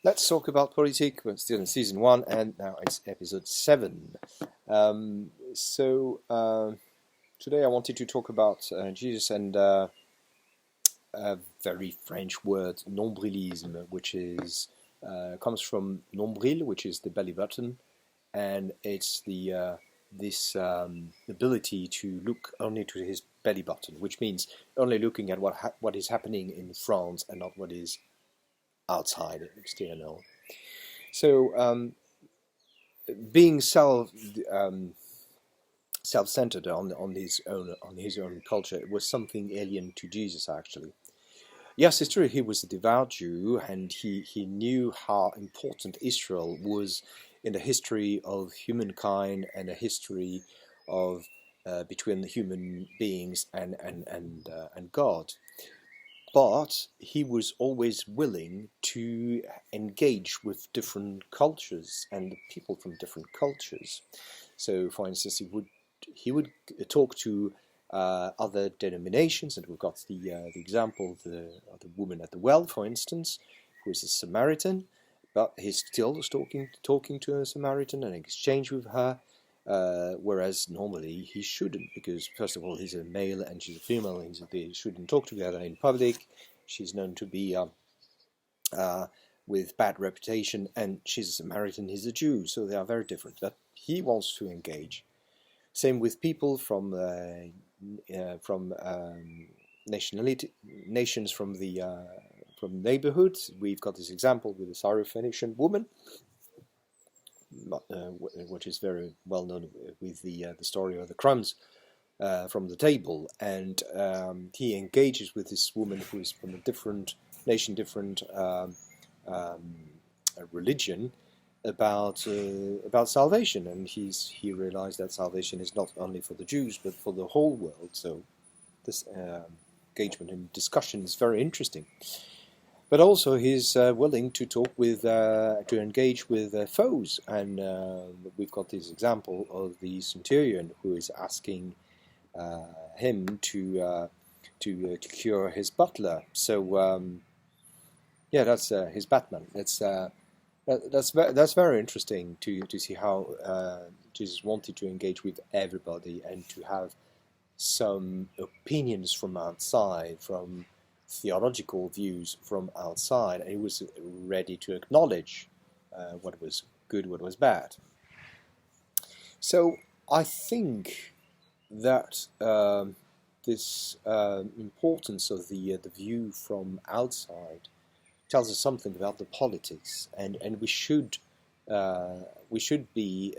Let's talk about politics. We're still in season 1, and now it's episode 7. Today I wanted to talk about Jesus and a very French word, nombrilisme, which is comes from nombril, which is the belly button, and it's the this ability to look only to his belly button, which means only looking at what is happening in France and not what is outside, external. So being self-centered on his own culture, it was something alien to Jesus actually. Yes, it's true. He was a devout Jew, and he knew how important Israel was in the history of humankind and the history of between the human beings and God. But he was always willing to engage with different cultures and people from different cultures. So, for instance, he would talk to other denominations, and we've got the example of the woman at the well, for instance, who is a Samaritan, but he's still talking to a Samaritan and exchange with her. Whereas normally he shouldn't, because first of all he's a male and she's a female, and they shouldn't talk together in public. She's known to be with bad reputation, and she's a Samaritan, he's a Jew, so they are very different. But he wants to engage. Same with people from nations from the neighborhoods. We've got this example with the Syrophoenician woman, which is very well known with the story of the crumbs from the table, and he engages with this woman who is from a different nation, different religion, about salvation, and he realized that salvation is not only for the Jews but for the whole world. So this engagement and discussion is very interesting. But also he's willing to talk with, to engage with foes, and we've got this example of the centurion who is asking him to cure his butler. So yeah, that's his Batman. That's very interesting to see how Jesus wanted to engage with everybody and to have some opinions from outside, from theological views from outside, and he was ready to acknowledge what was good, what was bad. So I think that this importance of the view from outside tells us something about the politics, and we should be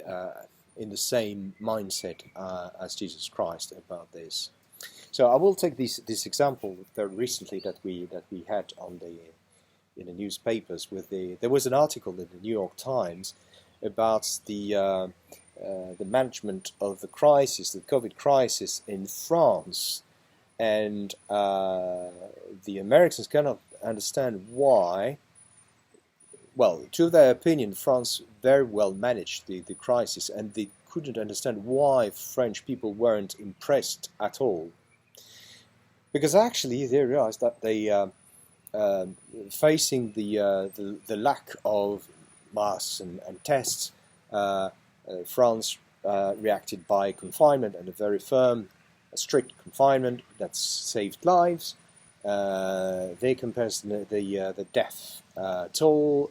in the same mindset as Jesus Christ about this. So I will take this example very recently that we had in the newspapers. There was an article in the New York Times about the management of the crisis, the COVID crisis in France, and the Americans cannot understand why. Well, to their opinion, France very well managed the crisis, and they couldn't understand why French people weren't impressed at all. Because actually they realized that they, facing the lack of masks and tests, France reacted by confinement, and a very firm, strict confinement that saved lives. They compared the death toll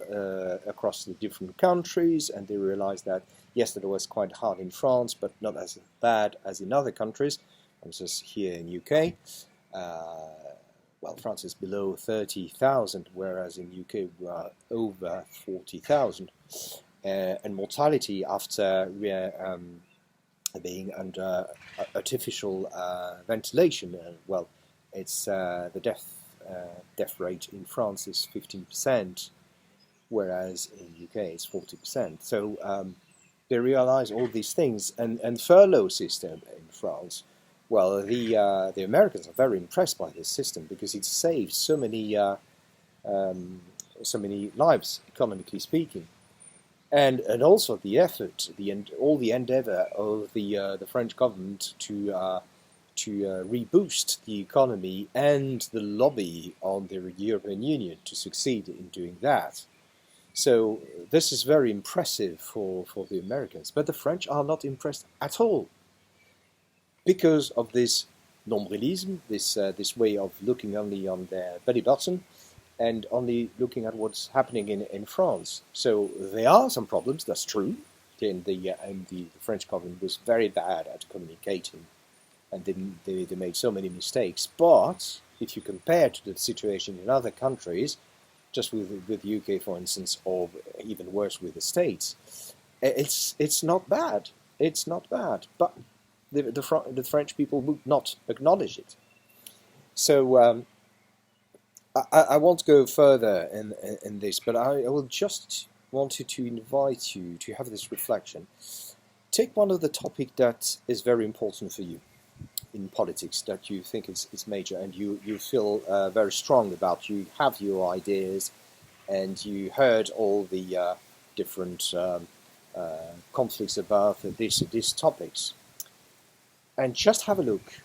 across the different countries, and they realized that yes, that it was quite hard in France, but not as bad as in other countries. For instance, here in UK. Well, France is below 30,000, whereas in UK we are over 40,000. And mortality after being under artificial ventilation, well, it's the death rate in France is 15%, whereas in UK it's 40%. So they realize all these things, and furlough system in France. Well, the Americans are very impressed by this system because it saved so many lives, economically speaking, and also the effort, all the endeavor of the French government to reboost the economy and the lobby on the European Union to succeed in doing that. So this is very impressive for the Americans, but the French are not impressed at all because of this nombrilism, this way of looking only on their belly button and only looking at what's happening in France. So there are some problems, that's true, and the French government was very bad at communicating, and they made so many mistakes. But if you compare to the situation in other countries, just with UK, for instance, or even worse with the States, it's not bad. It's not bad. But the French people would not acknowledge it. So I won't go further in this, but I will just wanted to invite you to have this reflection. Take one of the topic that is very important for you in politics, that you think is major, and you feel very strong about. You have your ideas, and you heard all the different conflicts about these topics. And just have a look.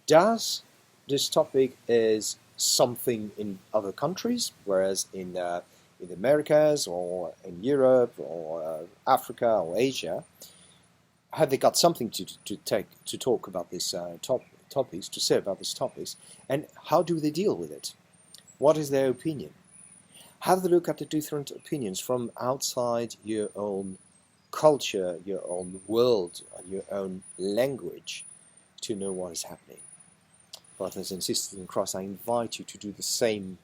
Does this topic is something in other countries, whereas in the Americas or in Europe or Africa or Asia, have they got something to talk about this topics, to say about these topics, and how do they deal with it? What is their opinion? Have a look at the different opinions from outside your own culture, your own world, your own language, to know what is happening. Brothers and sisters in Christ, I invite you to do the same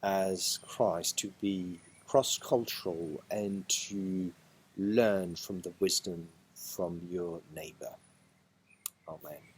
as Christ, to be cross-cultural and to learn from the wisdom from your neighbor. Amen.